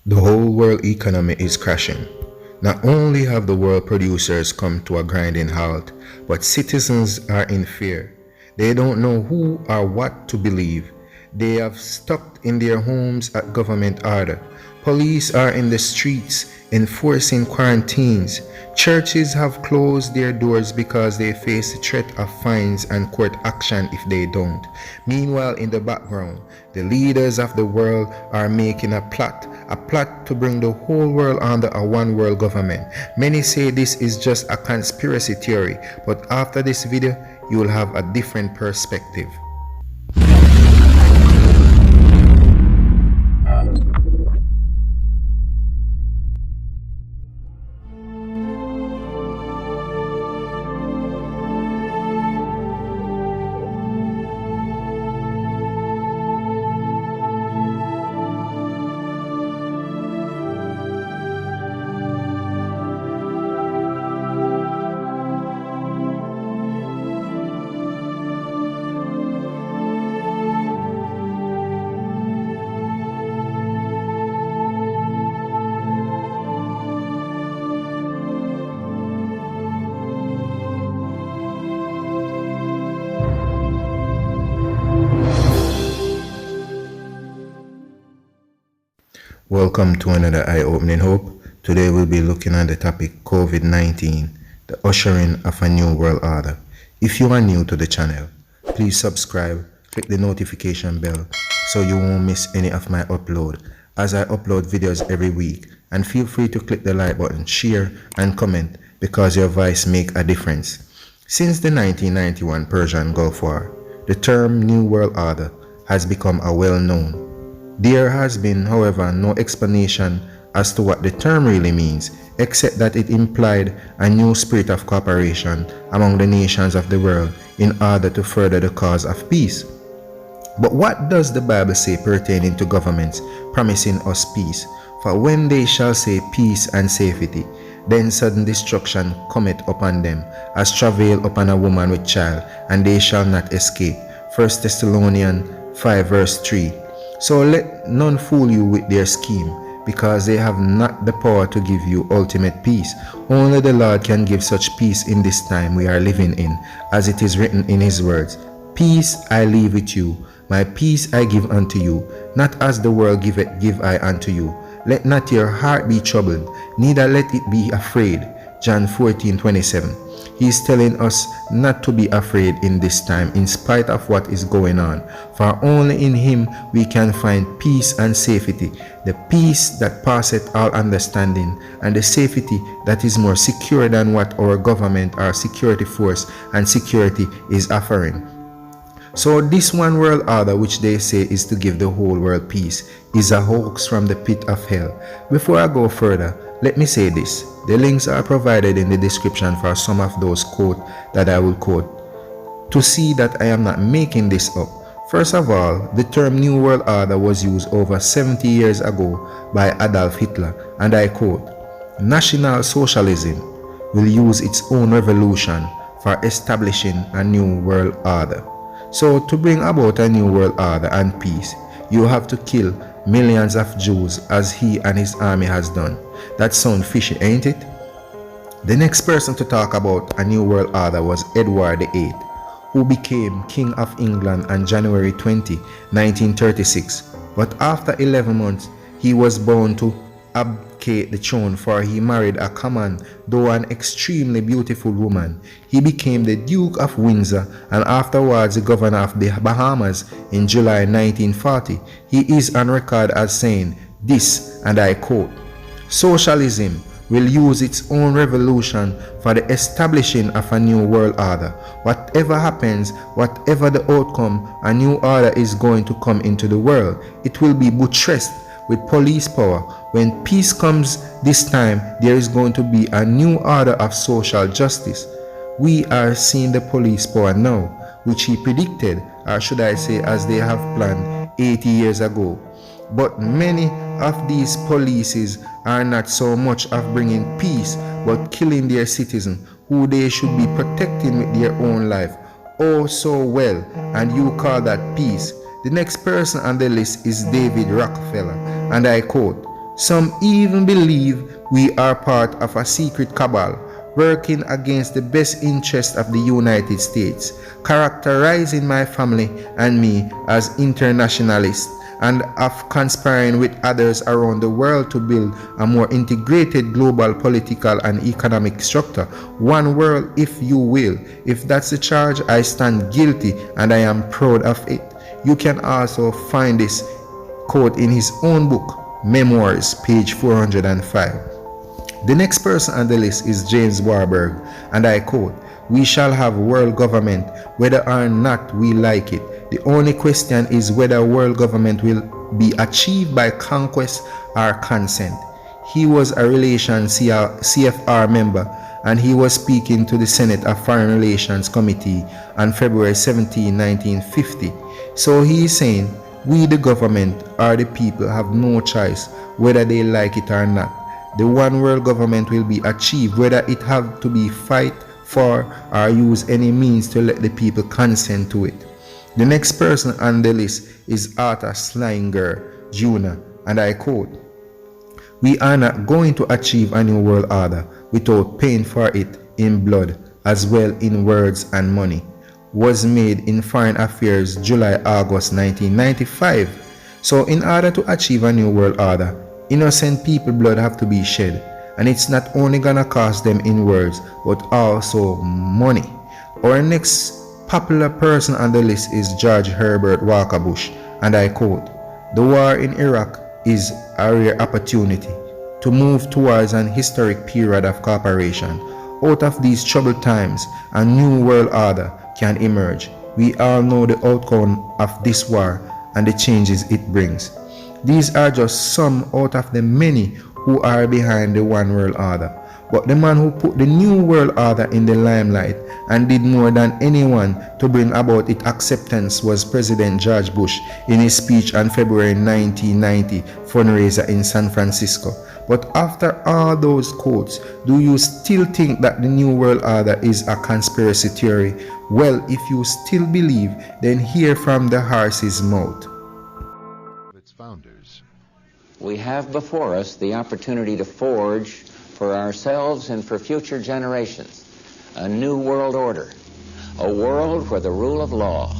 The whole world economy is crashing. Not only have the world producers come to a grinding halt, but citizens are in fear. They don't know who or what to believe. They have stuck in their homes at government order. Police are in the streets enforcing quarantines. Churches have closed their doors because they face the threat of fines and court action if they don't. Meanwhile, in the background, the leaders of the world are making a plot to bring the whole world under a one world government. Many say this is just a conspiracy theory, but after this video, you will have a different perspective. Welcome to another eye-opening hope. Today we'll be looking at the topic COVID-19, the ushering of a new world order. If you are new to the channel, please subscribe, click the notification bell so you won't miss any of my upload as I upload videos every week, and feel free to click the like button, share and comment because your voice makes a difference. Since the 1991 Persian Gulf War, the term New World Order has become a well-known. There has been, however, no explanation as to what the term really means, except that it implied a new spirit of cooperation among the nations of the world in order to further the cause of peace. But what does the Bible say pertaining to governments promising us peace? For when they shall say peace and safety, then sudden destruction cometh upon them, as travail upon a woman with child, and they shall not escape. 1 Thessalonians 5 verse 3. So let none fool you with their scheme, because they have not the power to give you ultimate peace. Only the Lord can give such peace in this time we are living in, as it is written in his words, Peace I leave with you, my peace I give unto you, not as the world giveth give I unto you. Let not your heart be troubled, neither let it be afraid. John 14:27. He is telling us not to be afraid in this time in spite of what is going on, for only in him we can find peace and safety, the peace that passeth all understanding, and the safety that is more secure than what our government, our security force and security is offering. So this one world order, which they say is to give the whole world peace, is a hoax from the pit of hell. Before I go further, let me say this. The links are provided in the description for some of those quotes that I will quote, to see that I am not making this up. First of all, the term New World Order was used over 70 years ago by Adolf Hitler, and I quote, National Socialism will use its own revolution for establishing a new world order. So to bring about a new world order and peace, you have to kill millions of Jews as he and his army has done. That sounds fishy, ain't it? The next person to talk about a new world order was Edward VIII, who became King of England on January 20, 1936. But after 11 months, he was bound to abdicate the throne, for he married a common, though an extremely beautiful woman. He became the Duke of Windsor and afterwards the governor of the Bahamas in July 1940. He is on record as saying this, and I quote, Socialism will use its own revolution for the establishing of a new world order. Whatever happens, whatever the outcome, a new order is going to come into the world. It will be buttressed with police power. When peace comes this time, there is going to be a new order of social justice. We are seeing the police power now, which he predicted, or should I say as they have planned 80 years ago. But many of these policies are not so much of bringing peace, but killing their citizens, who they should be protecting with their own life. Oh so well, and you call that peace? The next person on the list is David Rockefeller, and I quote, Some even believe we are part of a secret cabal working against the best interest of the United States, characterizing my family and me as internationalists and of conspiring with others around the world to build a more integrated global political and economic structure. One world, if you will. If that's the charge, I stand guilty and I am proud of it. You can also find this quote in his own book, Memoirs, page 405. The next person on the list is James Warburg, and I quote, "We shall have world government whether or not we like it. The only question is whether world government will be achieved by conquest or consent." He was a Relations CFR member, and he was speaking to the Senate of Foreign Relations Committee on February 17, 1950. So he is saying, we the government or the people have no choice whether they like it or not. The one world government will be achieved whether it have to be fight for or use any means to let the people consent to it. The next person on the list is Arthur Schlesinger Jr., and I quote, "We are not going to achieve a new world order without paying for it in blood as well in words and money." Was made in Foreign Affairs July-August 1995. So in order to achieve a new world order, innocent people blood have to be shed, and it's not only gonna cost them in words but also money. Our next popular person on the list is George Herbert Walker Bush, and I quote, "The war in Iraq is a rare opportunity to move towards an historic period of cooperation. Out of these troubled times, a new world order can emerge. We all know the outcome of this war and the changes it brings." These are just some out of the many who are behind the one world order. But the man who put the new world order in the limelight and did more than anyone to bring about its acceptance was President George Bush in his speech on February 1990 fundraiser in San Francisco. But after all those quotes, do you still think that the New World Order is a conspiracy theory? Well, if you still believe, then hear from the horse's mouth. Its founders. We have before us the opportunity to forge for ourselves and for future generations a new world order, a world where the rule of law,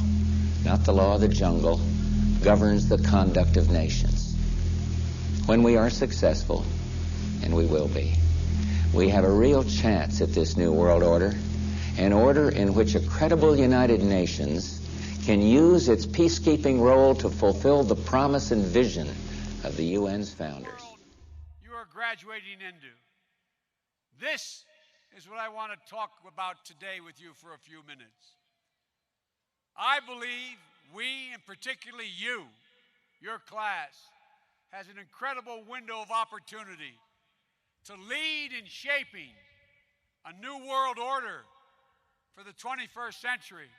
not the law of the jungle, governs the conduct of nations. When we are successful, and we will be, we have a real chance at this new world order, an order in which a credible United Nations can use its peacekeeping role to fulfill the promise and vision of the UN's founders. You are graduating into. This is what I want to talk about today with you for a few minutes. I believe we, and particularly you, your class, has an incredible window of opportunity to lead in shaping a new world order for the 21st century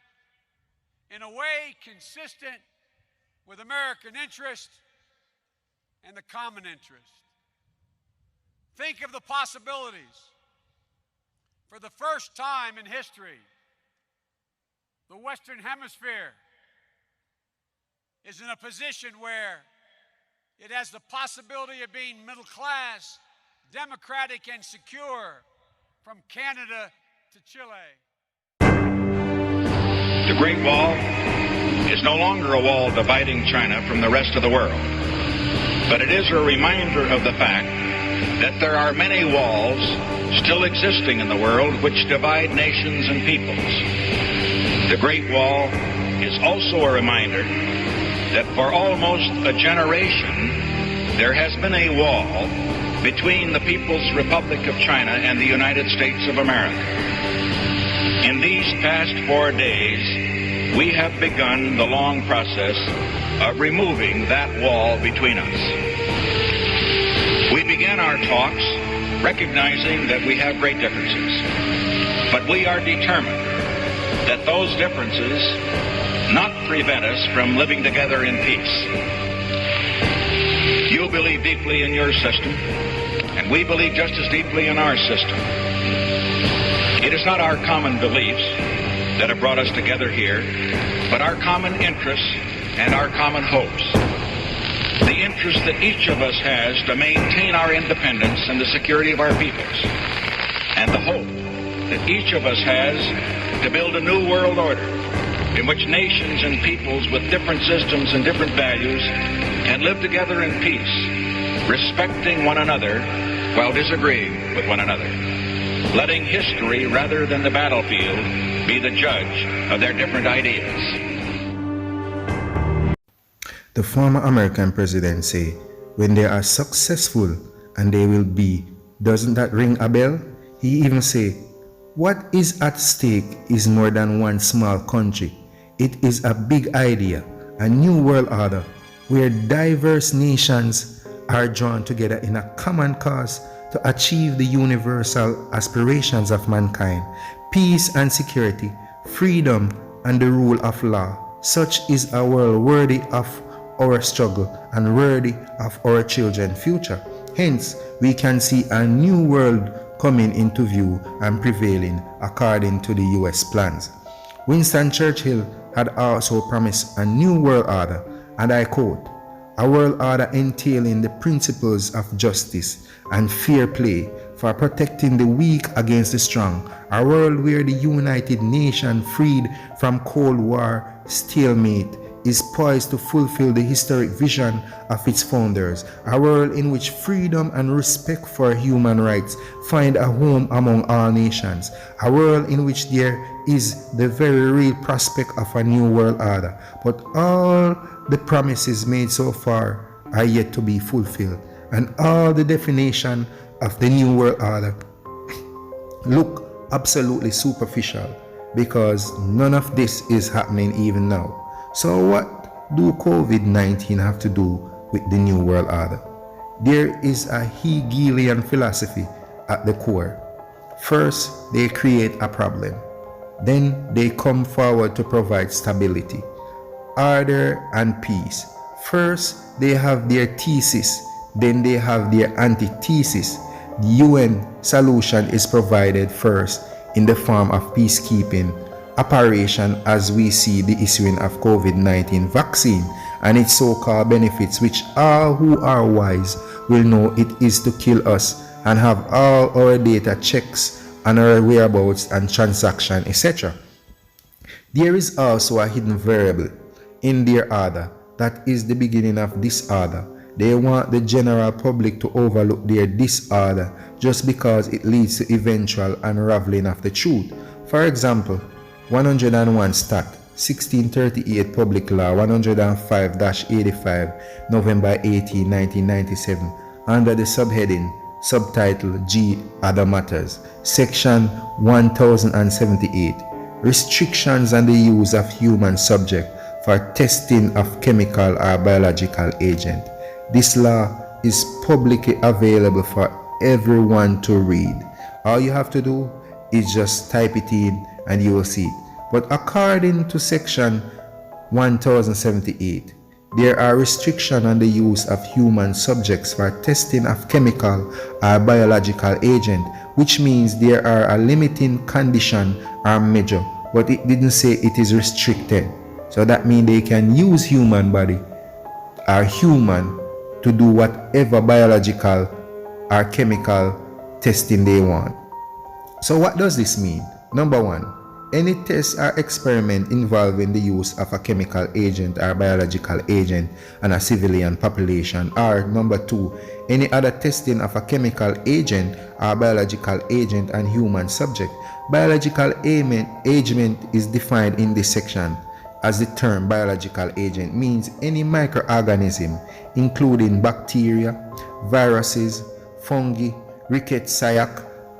in a way consistent with American interest and the common interest. Think of the possibilities. For the first time in history, the Western Hemisphere is in a position where it has the possibility of being middle class, democratic, and secure from Canada to Chile. The Great Wall is no longer a wall dividing China from the rest of the world, but it is a reminder of the fact that there are many walls still existing in the world which divide nations and peoples. The Great Wall is also a reminder that for almost a generation there has been a wall between the People's Republic of China and the United States of America. In these past 4 days, we have begun the long process of removing that wall between us. We began our talks recognizing that we have great differences, but we are determined that those differences not prevent us from living together in peace. You believe deeply in your system, and we believe just as deeply in our system. It is not our common beliefs that have brought us together here, but our common interests and our common hopes. The interest that each of us has to maintain our independence and the security of our peoples, and the hope that each of us has to build a new world order in which nations and peoples with different systems and different values can live together in peace, respecting one another while disagreeing with one another, letting history rather than the battlefield be the judge of their different ideas. The former American president say, when they are successful and they will be, doesn't that ring a bell? He even say, what is at stake is more than one small country. It is a big idea, a new world order, where diverse nations are drawn together in a common cause to achieve the universal aspirations of mankind, peace and security, freedom and the rule of law. Such is a world worthy of our struggle and worthy of our children's future. Hence, we can see a new world coming into view and prevailing according to the US plans. Winston Churchill had also promised a new world order, and I quote, a world order entailing the principles of justice and fair play for protecting the weak against the strong, a world where the United Nations, freed from Cold War stalemate, is poised to fulfill the historic vision of its founders, a world in which freedom and respect for human rights find a home among all nations, a world in which there is the very real prospect of a new world order. But all the promises made so far are yet to be fulfilled, and all the definition of the new world order look absolutely superficial, because none of this is happening even now. So what do COVID-19 have to do with the new world order? There is a Hegelian philosophy at the core. First, they create a problem. Then they come forward to provide stability, order, and peace. First, they have their thesis. Then they have their antithesis. The UN solution is provided first in the form of peacekeeping operation, as we see the issuing of COVID-19 vaccine and its so-called benefits, which all who are wise will know it is to kill us and have all our data checks on our whereabouts and transaction, etc. There is also a hidden variable in their order that is the beginning of disorder. They want the general public to overlook their disorder just because it leads to eventual unraveling of the truth. For example, 101 Stat 1638 Public Law 105-85 November 18, 1997 under the subheading Subtitle G Other Matters, Section 1078 Restrictions on the use of human subject for testing of chemical or biological agent. This law is publicly available for everyone to read. All you have to do is just type it in and you will see it. But according to Section 1078, there are restrictions on the use of human subjects for testing of chemical or biological agent, which means there are a limiting condition or measure, but it didn't say it is restricted. So that means they can use human body or human to do whatever biological or chemical testing they want. So what does this mean? Number one, any test or experiment involving the use of a chemical agent or biological agent on a civilian population, or number two, any other testing of a chemical agent or biological agent on human subject. Biological agent is defined in this section as the term biological agent means any microorganism, including bacteria, viruses, fungi, rickettsia,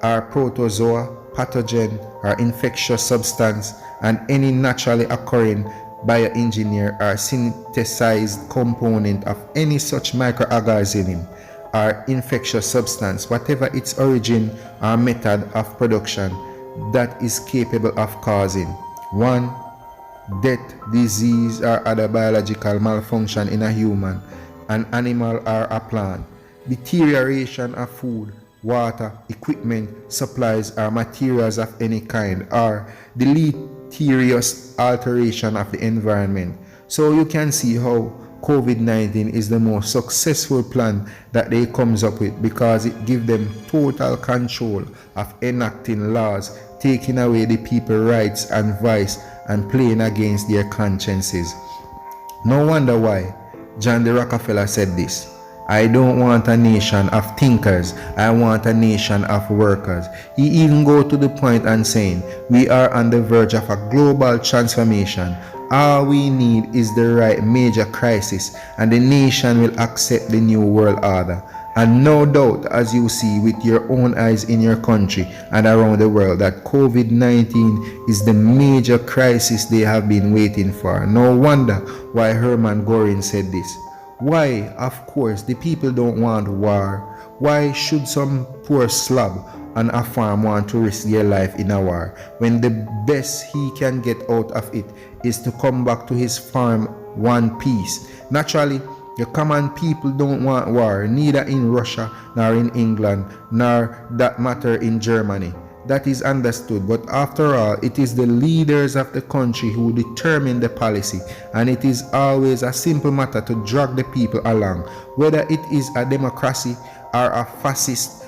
or protozoa, pathogen or infectious substance, and any naturally occurring bioengineered or synthesized component of any such microorganism or infectious substance, whatever its origin or method of production, that is capable of causing 1. Death, disease, or other biological malfunction in a human, an animal, or a plant, deterioration of food, water, equipment, supplies, or materials of any kind, or deleterious alteration of the environment. So you can see how COVID-19 is the most successful plan that they comes up with, because it gives them total control of enacting laws, taking away the people's rights and voice, and playing against their consciences. No wonder why John D. Rockefeller said this: "I don't want a nation of thinkers, I want a nation of workers." He even go to the point and saying, we are on the verge of a global transformation. All we need is the right major crisis, and the nation will accept the new world order. And no doubt, as you see with your own eyes in your country and around the world, that COVID-19 is the major crisis they have been waiting for. No wonder why Herman Goring said this. Why? Of course, the people don't want war. Why should some poor slob on a farm want to risk their life in a war, when the best he can get out of it is to come back to his farm one piece? Naturally, the common people don't want war, neither in Russia, nor in England, nor that matter in Germany. That is understood, but after all, it is the leaders of the country who determine the policy, and it is always a simple matter to drag the people along, whether it is a democracy or a fascist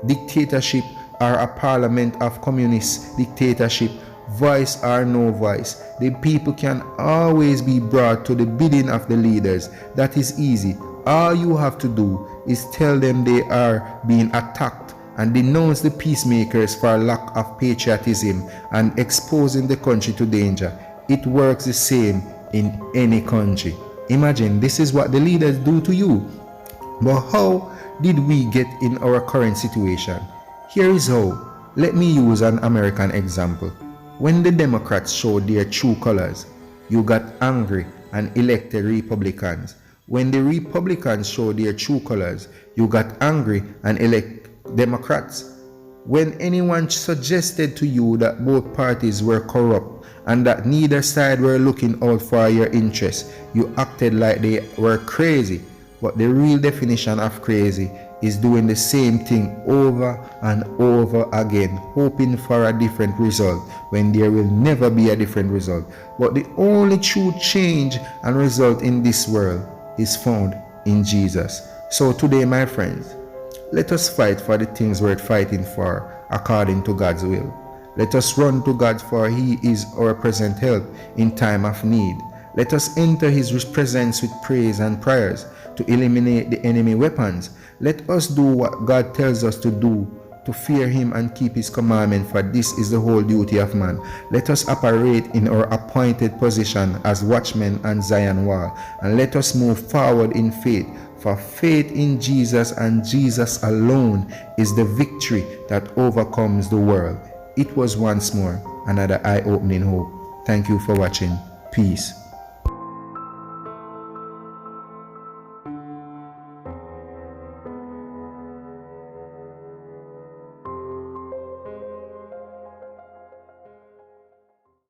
dictatorship or a parliament of communist dictatorship. Voice or no voice, the people can always be brought to the bidding of the leaders. That is easy. All you have to do is tell them they are being attacked, and denounce the peacemakers for lack of patriotism and exposing the country to danger. It works the same in any country. Imagine, this is what the leaders do to you. But how did we get in our current situation? Here is how. Let me use an American example. When the Democrats showed their true colors, you got angry and elected Republicans. When the Republicans showed their true colors, you got angry and elect Democrats. When anyone suggested to you that both parties were corrupt and that neither side were looking out for your interests, you acted like they were crazy. But the real definition of crazy is doing the same thing over and over again, hoping for a different result when there will never be a different result. But the only true change and result in this world is found in Jesus. So today, my friends, let us fight for the things worth fighting for according to God's will. Let us run to God, for He is our present help in time of need. Let us enter His presence with praise and prayers to eliminate the enemy weapons. Let us do what God tells us to do, to fear Him and keep His commandment, for this is the whole duty of man. Let us operate in our appointed position as watchmen on Zion wall, and let us move forward in faith, for faith in Jesus and Jesus alone is the victory that overcomes the world. It was once more another eye-opening hope. Thank you for watching. Peace.